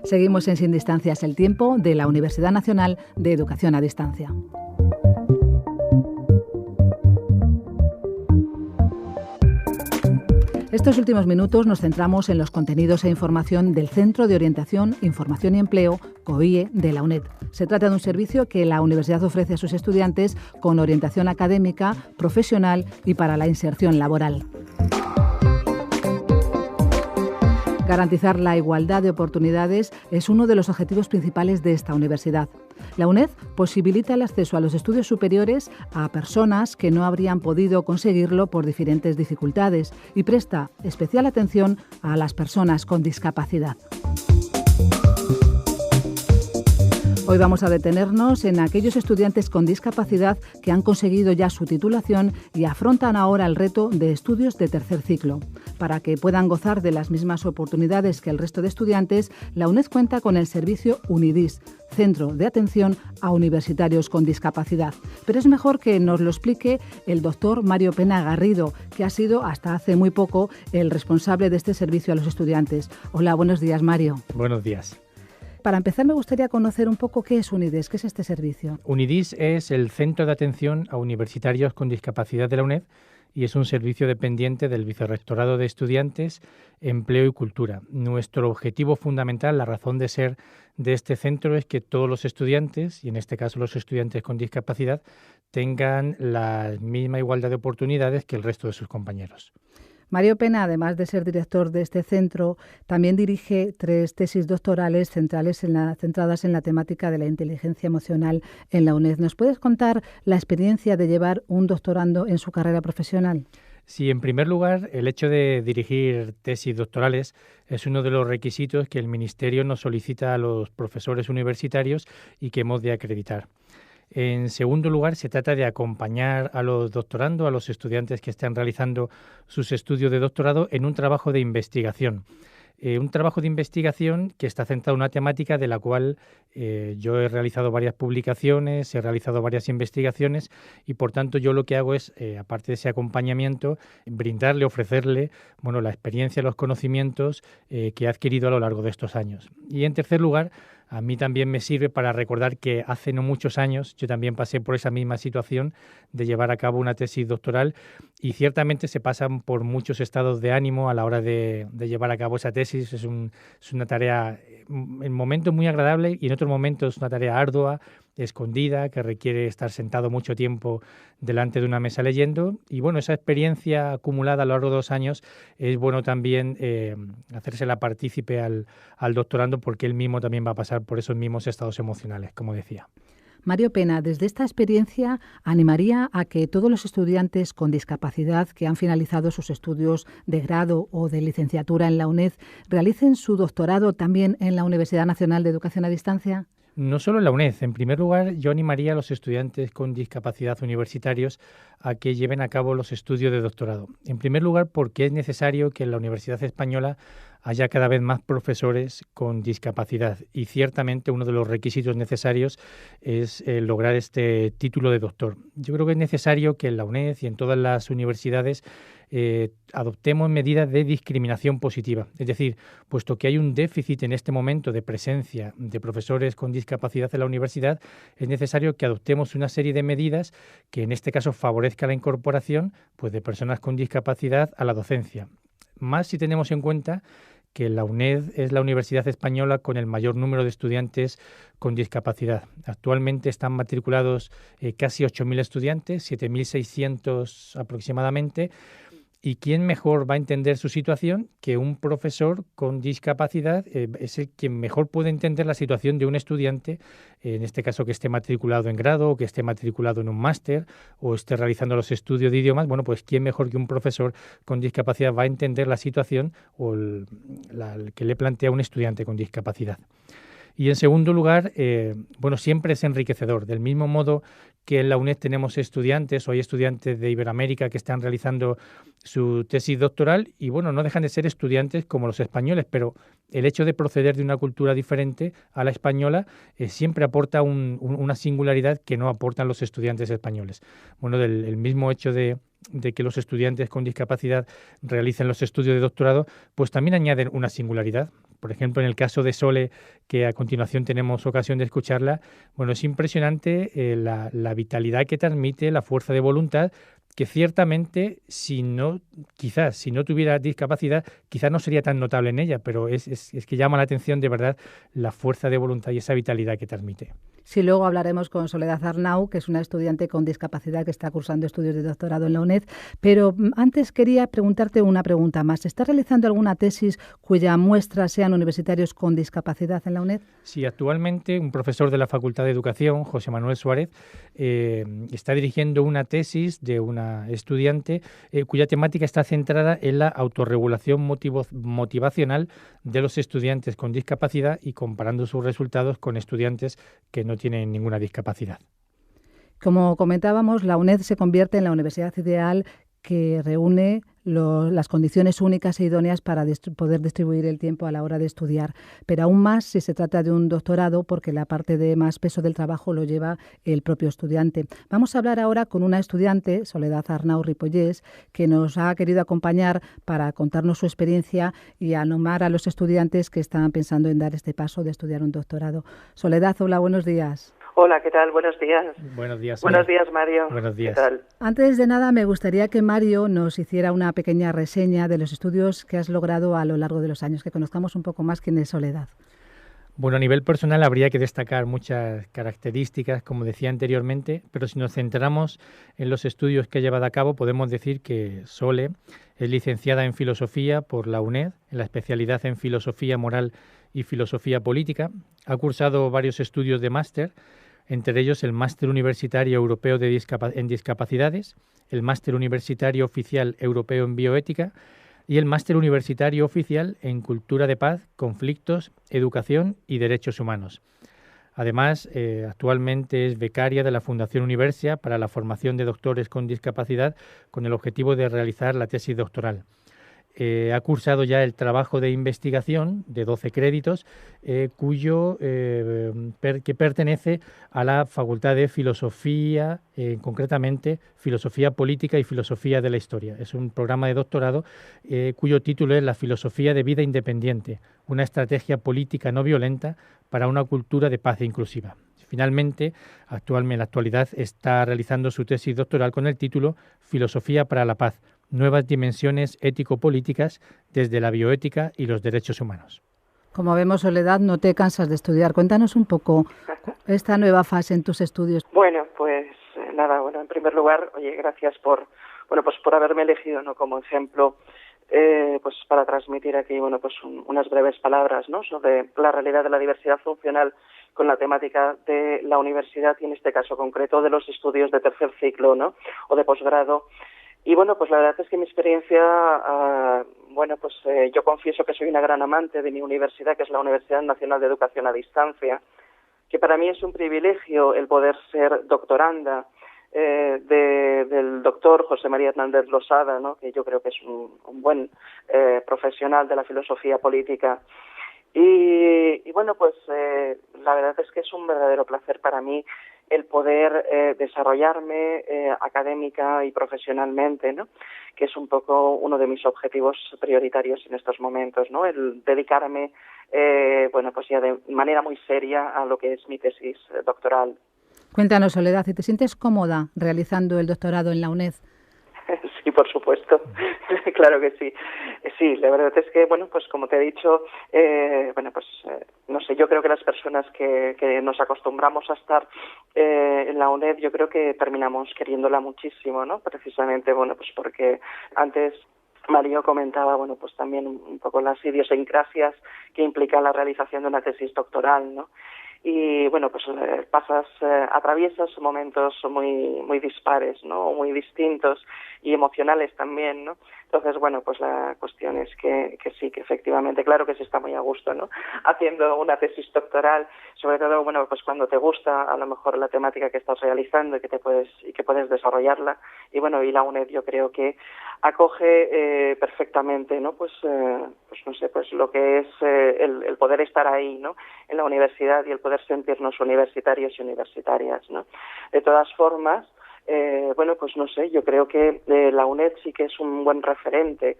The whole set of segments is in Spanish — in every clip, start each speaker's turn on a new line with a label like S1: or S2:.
S1: Seguimos en Sin Distancias, el tiempo de la Universidad Nacional de Educación a Distancia. Estos últimos minutos nos centramos en los contenidos e información del Centro de Orientación, Información y Empleo, COIE, de la UNED. Se trata de un servicio que la universidad ofrece a sus estudiantes con orientación académica, profesional y para la inserción laboral. Garantizar la igualdad de oportunidades es uno de los objetivos principales de esta universidad. La UNED posibilita el acceso a los estudios superiores a personas que no habrían podido conseguirlo por diferentes dificultades y presta especial atención a las personas con discapacidad. Hoy vamos a detenernos en aquellos estudiantes con discapacidad que han conseguido ya su titulación y afrontan ahora el reto de estudios de tercer ciclo. Para que puedan gozar de las mismas oportunidades que el resto de estudiantes, la UNED cuenta con el servicio UNIDIS, Centro de Atención a Universitarios con Discapacidad. Pero es mejor que nos lo explique el doctor Mario Pena Garrido, que ha sido hasta hace muy poco el responsable de este servicio a los estudiantes. Hola, buenos días, Mario.
S2: Buenos días.
S1: Para empezar, me gustaría conocer un poco qué es UNIDIS, qué es este servicio.
S2: UNIDIS es el Centro de Atención a Universitarios con Discapacidad de la UNED y es un servicio dependiente del Vicerrectorado de Estudiantes, Empleo y Cultura. Nuestro objetivo fundamental, la razón de ser de este centro es que todos los estudiantes, y en este caso los estudiantes con discapacidad, tengan la misma igualdad de oportunidades que el resto de sus compañeros.
S1: Mario Pena, además de ser director de este centro, también dirige 3 tesis doctorales centradas en la temática de la inteligencia emocional en la UNED. ¿Nos puedes contar la experiencia de llevar un doctorando en su carrera profesional?
S2: Sí, en primer lugar, el hecho de dirigir tesis doctorales es uno de los requisitos que el Ministerio nos solicita a los profesores universitarios y que hemos de acreditar. En segundo lugar, se trata de acompañar a los doctorandos, a los estudiantes que están realizando sus estudios de doctorado en un trabajo de investigación. Un trabajo de investigación que está centrado en una temática de la cual yo he realizado varias publicaciones, he realizado varias investigaciones y, por tanto, yo lo que hago es, aparte de ese acompañamiento, brindarle, ofrecerle la experiencia, los conocimientos que he adquirido a lo largo de estos años. Y, en tercer lugar, a mí también me sirve para recordar que hace no muchos años yo también pasé por esa misma situación de llevar a cabo una tesis doctoral y ciertamente se pasan por muchos estados de ánimo a la hora de llevar a cabo esa tesis. Es una tarea en momentos muy agradable y en otros momentos una tarea ardua, escondida, que requiere estar sentado mucho tiempo delante de una mesa leyendo. Y esa experiencia acumulada a lo largo de 2 años es bueno también hacérsela partícipe al doctorando porque él mismo también va a pasar por esos mismos estados emocionales, como decía.
S1: Mario Pena, desde esta experiencia, animaría a que todos los estudiantes con discapacidad que han finalizado sus estudios de grado o de licenciatura en la UNED realicen su doctorado también en la Universidad Nacional de Educación a Distancia.
S2: No solo en la UNED. En primer lugar, yo animaría a los estudiantes con discapacidad universitarios a que lleven a cabo los estudios de doctorado. En primer lugar, porque es necesario que en la Universidad Española haya cada vez más profesores con discapacidad y ciertamente uno de los requisitos necesarios es lograr este título de doctor. Yo creo que es necesario que en la UNED y en todas las universidades adoptemos medidas de discriminación positiva. Es decir, puesto que hay un déficit en este momento de presencia de profesores con discapacidad en la universidad, es necesario que adoptemos una serie de medidas que en este caso favorezca la incorporación de personas con discapacidad a la docencia. Más si tenemos en cuenta que la UNED es la universidad española con el mayor número de estudiantes con discapacidad. Actualmente están matriculados casi 8.000 estudiantes, 7.600 aproximadamente. ¿Y quién mejor va a entender su situación que un profesor con discapacidad? Es el quien mejor puede entender la situación de un estudiante, en este caso que esté matriculado en grado, o que esté matriculado en un máster, o esté realizando los estudios de idiomas. ¿Quién mejor que un profesor con discapacidad va a entender la situación o que le plantea un estudiante con discapacidad? Y en segundo lugar, siempre es enriquecedor. Del mismo modo que en la UNED tenemos estudiantes, o hay estudiantes de Iberoamérica que están realizando su tesis doctoral y no dejan de ser estudiantes como los españoles, pero el hecho de proceder de una cultura diferente a la española siempre aporta una singularidad que no aportan los estudiantes españoles. El mismo hecho de de que los estudiantes con discapacidad realicen los estudios de doctorado, pues también añaden una singularidad. Por ejemplo, en el caso de Sole, que a continuación tenemos ocasión de escucharla, bueno, es impresionante la vitalidad que transmite, la fuerza de voluntad, que ciertamente, quizás si no tuviera discapacidad, quizás no sería tan notable en ella, pero es que llama la atención de verdad la fuerza de voluntad y esa vitalidad que transmite.
S1: Sí, luego hablaremos con Soledad Arnau, que es una estudiante con discapacidad que está cursando estudios de doctorado en la UNED, pero antes quería preguntarte una pregunta más. ¿Estás realizando alguna tesis cuya muestra sean universitarios con discapacidad en la UNED?
S2: Sí, actualmente un profesor de la Facultad de Educación, José Manuel Suárez, está dirigiendo una tesis de una estudiante cuya temática está centrada en la autorregulación motivacional de los estudiantes con discapacidad y comparando sus resultados con estudiantes que no tienen ninguna discapacidad.
S1: Como comentábamos, la UNED se convierte en la universidad ideal que reúne las condiciones únicas e idóneas para poder distribuir el tiempo a la hora de estudiar, pero aún más si se trata de un doctorado, porque la parte de más peso del trabajo lo lleva el propio estudiante. Vamos a hablar ahora con una estudiante, Soledad Arnau Ripollés, que nos ha querido acompañar para contarnos su experiencia y animar a los estudiantes que están pensando en dar este paso de estudiar un doctorado. Soledad, hola, buenos días.
S3: Hola, ¿qué tal? Buenos días.
S2: Buenos días.
S3: Buenos días, Mario.
S2: Buenos días.
S3: ¿Qué tal?
S1: Antes de nada, me gustaría que Mario nos hiciera una pequeña reseña de los estudios que has logrado a lo largo de los años, que conozcamos un poco más quién es Soledad.
S2: Bueno, a nivel personal habría que destacar muchas características, como decía anteriormente, pero si nos centramos en los estudios que ha llevado a cabo, podemos decir que Sole es licenciada en Filosofía por la UNED, en la especialidad en Filosofía Moral y Filosofía Política. Ha cursado varios estudios de máster, entre ellos el Máster Universitario Europeo en Discapacidades, el Máster Universitario Oficial Europeo en Bioética y el Máster Universitario Oficial en Cultura de Paz, Conflictos, Educación y Derechos Humanos. Además, actualmente es becaria de la Fundación Universia para la formación de doctores con discapacidad con el objetivo de realizar la tesis doctoral. Ha cursado ya el trabajo de investigación de 12 créditos, que pertenece a la Facultad de Filosofía, concretamente Filosofía Política y Filosofía de la Historia. Es un programa de doctorado cuyo título es La filosofía de vida independiente, una estrategia política no violenta para una cultura de paz inclusiva. Finalmente, en la actualidad está realizando su tesis doctoral con el título Filosofía para la Paz, nuevas dimensiones ético-políticas desde la bioética y los derechos humanos.
S1: Como vemos, Soledad, no te cansas de estudiar. Cuéntanos un poco esta nueva fase en tus estudios.
S3: Bueno, pues nada, en primer lugar, gracias por haberme elegido, ¿no?, como ejemplo, pues para transmitir aquí, unas breves palabras, ¿no?, sobre la realidad de la diversidad funcional con la temática de la universidad y en este caso concreto de los estudios de tercer ciclo, ¿no?, o de posgrado. Y pues la verdad es que mi experiencia, yo confieso que soy una gran amante de mi universidad, que es la Universidad Nacional de Educación a Distancia, que para mí es un privilegio el poder ser doctoranda del doctor José María Hernández Losada, ¿no?, que yo creo que es un buen profesional de la filosofía política. Y la verdad es que es un verdadero placer para mí el poder desarrollarme académica y profesionalmente, ¿no?, que es un poco uno de mis objetivos prioritarios en estos momentos, ¿no?, el dedicarme ya de manera muy seria a lo que es mi tesis doctoral.
S1: Cuéntanos, Soledad, ¿y te sientes cómoda realizando el doctorado en la UNED?
S3: Sí, por supuesto, claro que sí. Sí, la verdad es que, como te he dicho, no sé, yo creo que las personas que nos acostumbramos a estar en la UNED, yo creo que terminamos queriéndola muchísimo, ¿no? Precisamente, porque antes Mario comentaba, también un poco las idiosincrasias que implica la realización de una tesis doctoral, ¿no? Y atraviesas momentos muy dispares, ¿no?, muy distintos y emocionales también, ¿no? Entonces, la cuestión es que sí, que efectivamente, claro que se está muy a gusto, ¿no?, haciendo una tesis doctoral, sobre todo, cuando te gusta a lo mejor la temática que estás realizando y que puedes desarrollarla. Y y la UNED yo creo que acoge perfectamente, ¿no?, lo que es el poder estar ahí, ¿no?, en la universidad y el poder sentirnos universitarios y universitarias, ¿no? De todas formas, Bueno, pues no sé, yo creo que la UNED sí que es un buen referente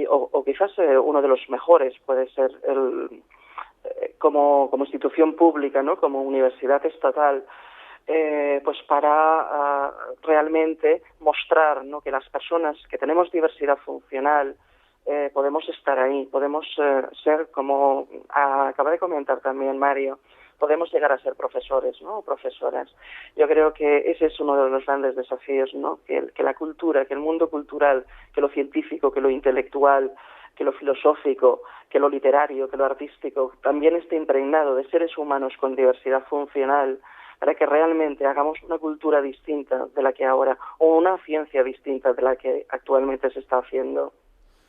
S3: o quizás uno de los mejores puede ser como institución pública, ¿no? Como universidad estatal, pues para realmente mostrar, ¿no?, que las personas que tenemos diversidad funcional podemos estar ahí, podemos ser, como acaba de comentar también Mario, podemos llegar a ser profesores, ¿no?, o profesoras. Yo creo que ese es uno de los grandes desafíos, ¿no?, que la cultura, que el mundo cultural, que lo científico, que lo intelectual, que lo filosófico, que lo literario, que lo artístico, también esté impregnado de seres humanos con diversidad funcional, para que realmente hagamos una cultura distinta de la que ahora, o una ciencia distinta de la que actualmente se está haciendo.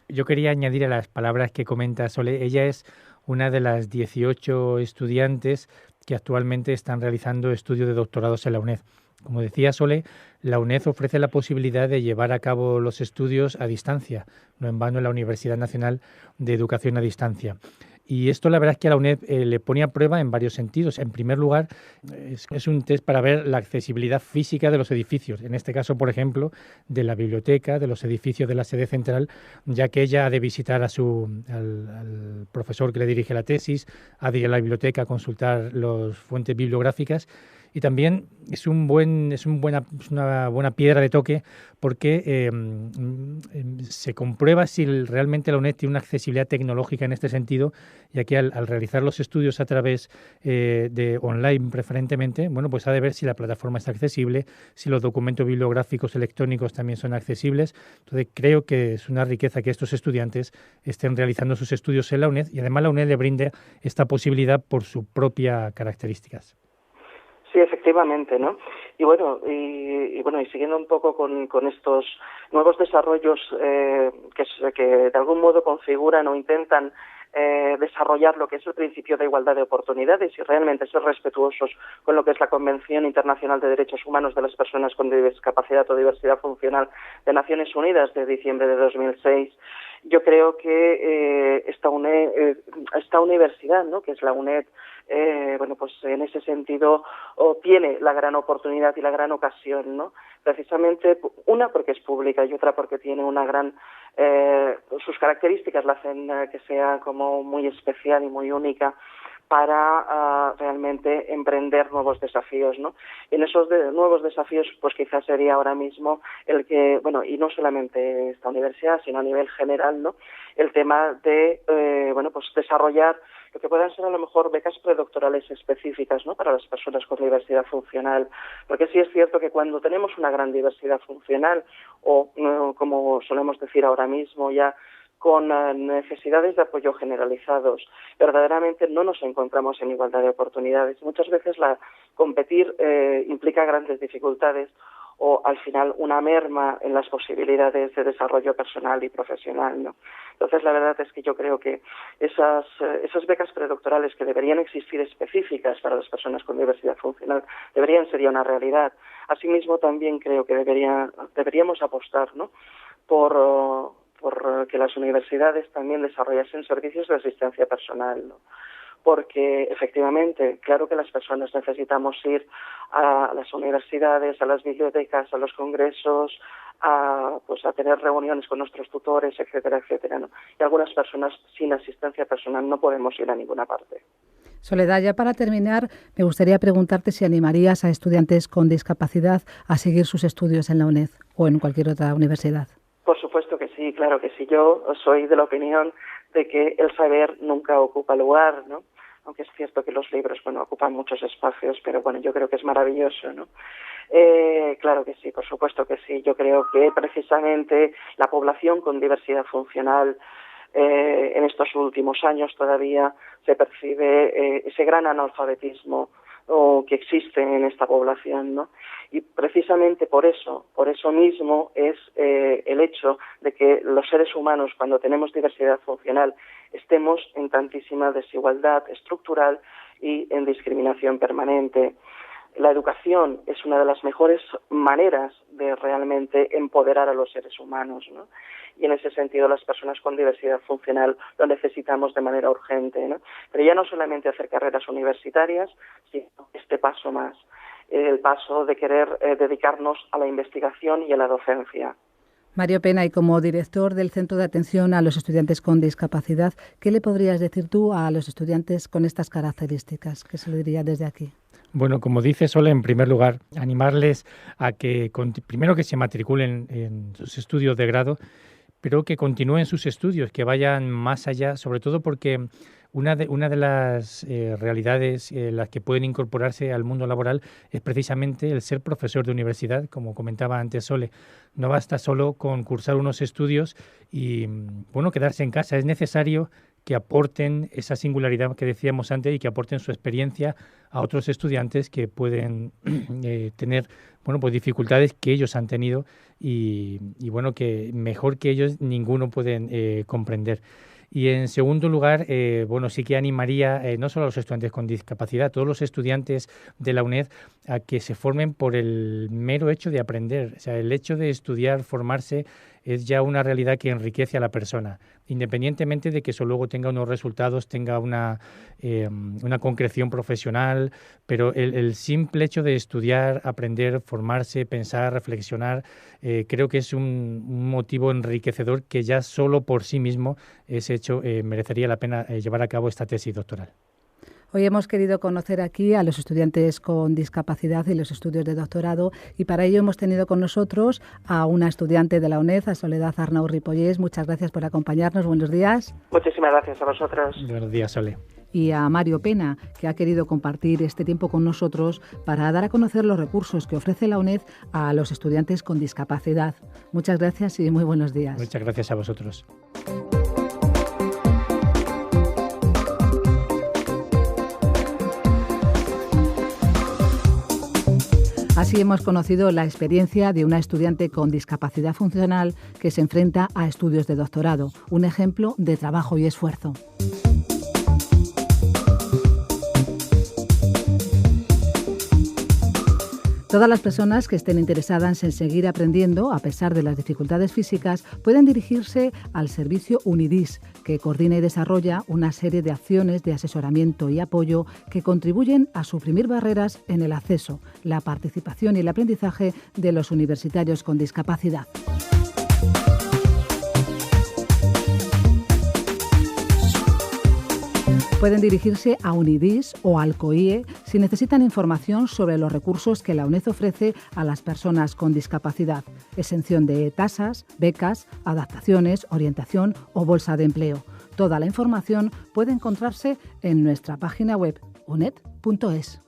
S2: Yo quería añadir a las palabras que comenta Sole. Ella es una de las 18 estudiantes que actualmente están realizando estudios de doctorados en la UNED. Como decía Sole, la UNED ofrece la posibilidad de llevar a cabo los estudios a distancia, no en vano en la Universidad Nacional de Educación a Distancia. Y esto la verdad es que a la UNED le pone a prueba en varios sentidos. En primer lugar, es un test para ver la accesibilidad física de los edificios. En este caso, por ejemplo, de la biblioteca, de los edificios de la sede central, ya que ella ha de visitar al profesor que le dirige la tesis, ha de ir a la biblioteca a consultar las fuentes bibliográficas. Y también es una buena piedra de toque porque se comprueba si realmente la UNED tiene una accesibilidad tecnológica en este sentido, ya que al realizar los estudios a través de online preferentemente, bueno, pues ha de ver si la plataforma está accesible, si los documentos bibliográficos electrónicos también son accesibles. Entonces creo que es una riqueza que estos estudiantes estén realizando sus estudios en la UNED y además la UNED le brinde esta posibilidad por sus propias características.
S3: Sí, efectivamente, ¿no? Y bueno, y siguiendo un poco con estos nuevos desarrollos que de algún modo configuran o intentan desarrollar lo que es el principio de igualdad de oportunidades y realmente ser respetuosos con lo que es la Convención Internacional de Derechos Humanos de las Personas con Discapacidad o Diversidad Funcional de Naciones Unidas de diciembre de 2006. Yo creo que esta universidad, ¿no?, que es la UNED, bueno, pues en ese sentido tiene la gran oportunidad y la gran ocasión, ¿no? Precisamente una porque es pública y otra porque tiene una gran sus características la hacen que sea como muy especial y muy única para realmente emprender nuevos desafíos, ¿no? Y en esos nuevos desafíos, pues quizás sería ahora mismo el que, bueno, y no solamente esta universidad, sino a nivel general, ¿no?, el tema de, bueno, pues desarrollar lo que puedan ser a lo mejor becas predoctorales específicas, ¿no?, para las personas con diversidad funcional, porque sí es cierto que cuando tenemos una gran diversidad funcional o, como solemos decir ahora mismo ya, con necesidades de apoyo generalizados, verdaderamente no nos encontramos en igualdad de oportunidades. Muchas veces competir implica grandes dificultades o al final una merma en las posibilidades de desarrollo personal y profesional, ¿no? Entonces la verdad es que yo creo que esas becas predoctorales que deberían existir específicas para las personas con diversidad funcional deberían ser ya una realidad. Asimismo también creo que deberíamos apostar, ¿no?, por que las universidades también desarrollasen servicios de asistencia personal, ¿no?, porque efectivamente, claro que las personas necesitamos ir a las universidades, a las bibliotecas, a los congresos, a tener reuniones con nuestros tutores, etcétera, etcétera, ¿no? Y algunas personas sin asistencia personal no podemos ir a ninguna parte.
S1: Soledad, ya para terminar, me gustaría preguntarte si animarías a estudiantes con discapacidad a seguir sus estudios en la UNED o en cualquier otra universidad.
S3: Por supuesto que sí, claro que sí. Yo soy de la opinión de que el saber nunca ocupa lugar, ¿no? Aunque es cierto que los libros, bueno, ocupan muchos espacios, pero bueno, yo creo que es maravilloso, ¿no? Claro que sí, por supuesto que sí. Yo creo que precisamente la población con diversidad funcional en estos últimos años todavía se percibe ese gran analfabetismo que existe en esta población, ¿no? Y precisamente por eso mismo es el hecho de que los seres humanos, cuando tenemos diversidad funcional, estemos en tantísima desigualdad estructural y en discriminación permanente. La educación es una de las mejores maneras de realmente empoderar a los seres humanos, ¿no? Y en ese sentido las personas con diversidad funcional lo necesitamos de manera urgente, ¿no? Pero ya no solamente hacer carreras universitarias, sino este paso más. el paso de querer dedicarnos a la investigación y a la docencia.
S1: Mario Pena, y como director del Centro de Atención a los Estudiantes con Discapacidad, ¿qué le podrías decir tú a los estudiantes con estas características? ¿Qué se le diría desde aquí?
S2: Bueno, como dice Sole, en primer lugar, animarles a que primero que se matriculen en sus estudios de grado, pero que continúen sus estudios, que vayan más allá, sobre todo porque una de las realidades en las que pueden incorporarse al mundo laboral es precisamente el ser profesor de universidad, como comentaba antes Sole. No basta solo con cursar unos estudios y quedarse en casa. Es necesario que aporten esa singularidad que decíamos antes y que aporten su experiencia a otros estudiantes que pueden tener dificultades que ellos han tenido y que mejor que ellos ninguno pueden comprender. Y en segundo lugar, sí que animaría no solo a los estudiantes con discapacidad, a todos los estudiantes de la UNED a que se formen por el mero hecho de aprender. O sea, el hecho de estudiar, formarse, es ya una realidad que enriquece a la persona, independientemente de que eso luego tenga unos resultados, tenga una concreción profesional, pero el simple hecho de estudiar, aprender, formarse, pensar, reflexionar, creo que es un motivo enriquecedor que ya solo por sí mismo ese hecho merecería la pena llevar a cabo esta tesis doctoral.
S1: Hoy hemos querido conocer aquí a los estudiantes con discapacidad y los estudios de doctorado, y para ello hemos tenido con nosotros a una estudiante de la UNED, a Soledad Arnau Ripollés. Muchas gracias por acompañarnos. Buenos días.
S3: Muchísimas gracias a vosotros.
S2: Buenos días, Sole.
S1: Y a Mario Pena, que ha querido compartir este tiempo con nosotros para dar a conocer los recursos que ofrece la UNED a los estudiantes con discapacidad. Muchas gracias y muy buenos días.
S2: Muchas gracias a vosotros.
S1: Así hemos conocido la experiencia de una estudiante con discapacidad funcional que se enfrenta a estudios de doctorado, un ejemplo de trabajo y esfuerzo. Todas las personas que estén interesadas en seguir aprendiendo, a pesar de las dificultades físicas, pueden dirigirse al servicio UNIDIS, que coordina y desarrolla una serie de acciones de asesoramiento y apoyo que contribuyen a suprimir barreras en el acceso, la participación y el aprendizaje de los universitarios con discapacidad. Pueden dirigirse a UNIDIS o al COIE si necesitan información sobre los recursos que la UNED ofrece a las personas con discapacidad, exención de tasas, becas, adaptaciones, orientación o bolsa de empleo. Toda la información puede encontrarse en nuestra página web uned.es.